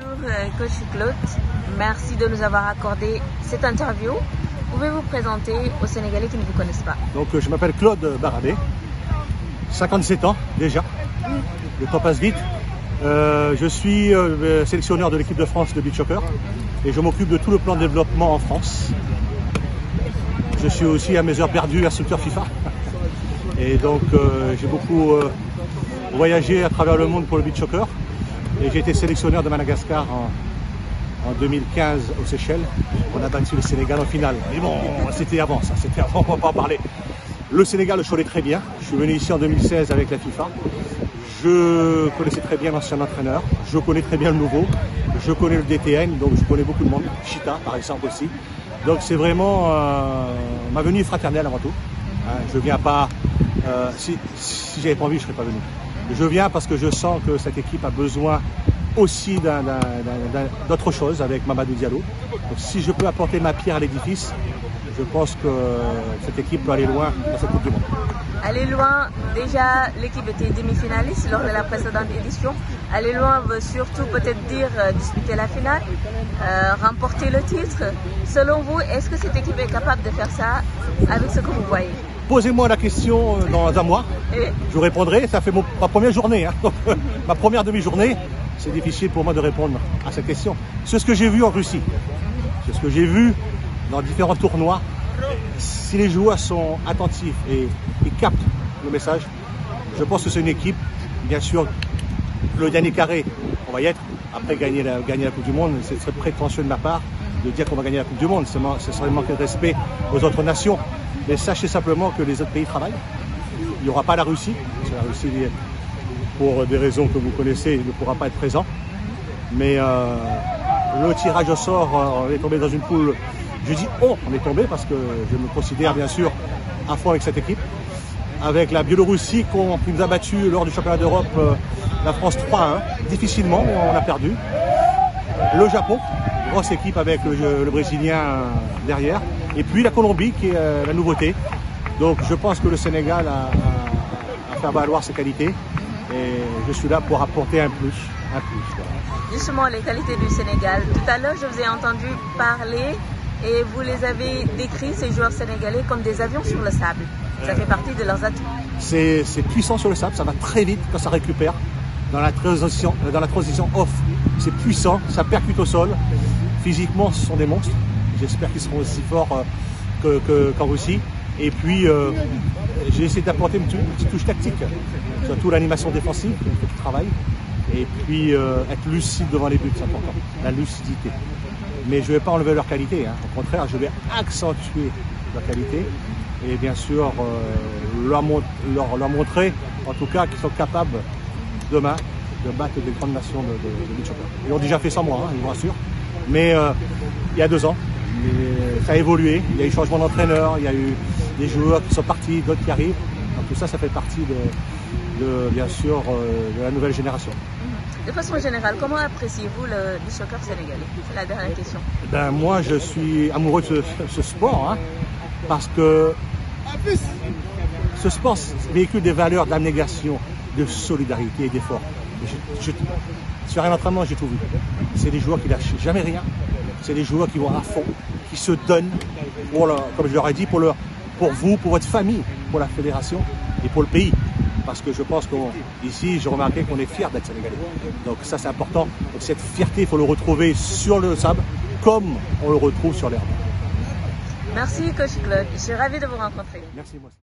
Bonjour, coach Claude. Merci de nous avoir accordé cette interview. Pouvez-vous présenter aux Sénégalais qui ne vous connaissent pas? Donc, je m'appelle Claude Barabé, 57 ans déjà. Le temps passe vite. Je suis sélectionneur de l'équipe de France de beach soccer et je m'occupe de tout le plan de développement en France. Je suis aussi à mes heures perdues instructeur FIFA. Et donc, j'ai beaucoup voyagé à travers le monde pour le beach soccer. Et j'ai été sélectionneur de Madagascar en 2015 aux Seychelles. On a battu le Sénégal en finale. Mais bon, c'était avant ça, c'était avant, on ne va pas en parler. Le Sénégal, je connais très bien. Je suis venu ici en 2016 avec la FIFA. Je connaissais très bien l'ancien entraîneur. Je connais très bien le nouveau. Je connais le DTN, donc je connais beaucoup de monde. Chita, par exemple, aussi. Donc c'est vraiment ma venue fraternelle avant tout. Je viens pas... si j'avais pas envie, je ne serais pas venu. Je viens parce que je sens que cette équipe a besoin aussi d'autre chose avec Mamadou Diallo. Donc, si je peux apporter ma pierre à l'édifice, je pense que cette équipe peut aller loin dans cette Coupe du Monde. Aller loin, déjà l'équipe était demi-finaliste lors de la précédente édition. Aller loin veut surtout peut-être dire disputer la finale, remporter le titre. Selon vous, est-ce que cette équipe est capable de faire ça avec ce que vous voyez? Posez-moi la question dans un mois, je vous répondrai. Ça fait ma première journée, donc, ma première demi-journée. C'est difficile pour moi de répondre à cette question. C'est ce que j'ai vu en Russie, c'est ce que j'ai vu dans différents tournois. Si les joueurs sont attentifs et captent le message, je pense que c'est une équipe. Bien sûr, le dernier carré, on va y être. Après gagner la Coupe du Monde, ce serait prétentieux de ma part de dire qu'on va gagner la Coupe du Monde. Ce serait manquer de respect aux autres nations. Mais sachez simplement que les autres pays travaillent. Il n'y aura pas la Russie. Parce que la Russie, pour des raisons que vous connaissez, ne pourra pas être présent. Mais le tirage au sort, on est tombé dans une poule. Je dis on est tombé parce que je me considère bien sûr à fond avec cette équipe. Avec la Biélorussie qui nous a battu lors du championnat d'Europe, la France 3-1. Difficilement, on a perdu. Le Japon, grosse équipe avec le Brésilien derrière. Et puis la Colombie qui est la nouveauté. Donc je pense que le Sénégal a fait valoir ses qualités. Et je suis là pour apporter un plus. Voilà. Justement, les qualités du Sénégal. Tout à l'heure, je vous ai entendu parler et vous les avez décrits, ces joueurs sénégalais, comme des avions sur le sable. Ça fait partie de leurs atouts. C'est puissant sur le sable, ça va très vite quand ça récupère. Dans la transition off, c'est puissant, ça percute au sol. Physiquement, ce sont des monstres. J'espère qu'ils seront aussi forts qu'en Russie. Et puis, j'ai essayé d'apporter une petite touche tactique, surtout l'animation défensive, il faut qu'ils travaillent. Et puis, être lucide devant les buts, c'est important, la lucidité. Mais je ne vais pas enlever leur qualité, au contraire, je vais accentuer leur qualité. Et bien sûr, leur montrer, en tout cas, qu'ils sont capables, demain, de battre des grandes nations de beach soccer. Ils l'ont déjà fait sans moi, je vous rassure. Mais il y a 2 ans, ça a évolué, il y a eu changement d'entraîneur, il y a eu des joueurs qui sont partis, d'autres qui arrivent. Donc tout ça, ça fait partie bien sûr, de la nouvelle génération. De façon générale, comment appréciez-vous le beach soccer sénégalais? C'est la dernière question. Moi, je suis amoureux de ce sport, parce que ce sport véhicule des valeurs d'abnégation, de solidarité et d'effort. Sur un entraînement, j'ai tout vu. C'est des joueurs qui lâchent jamais rien. C'est des joueurs qui vont à fond, qui se donnent, comme je leur ai dit, pour vous, pour votre famille, pour la fédération et pour le pays. Parce que je pense qu'ici, j'ai remarqué qu'on est fiers d'être sénégalais. Donc ça, c'est important. Donc cette fierté, il faut le retrouver sur le sable, comme on le retrouve sur l'herbe. Merci, coach Claude. Je suis ravie de vous rencontrer. Merci, moi.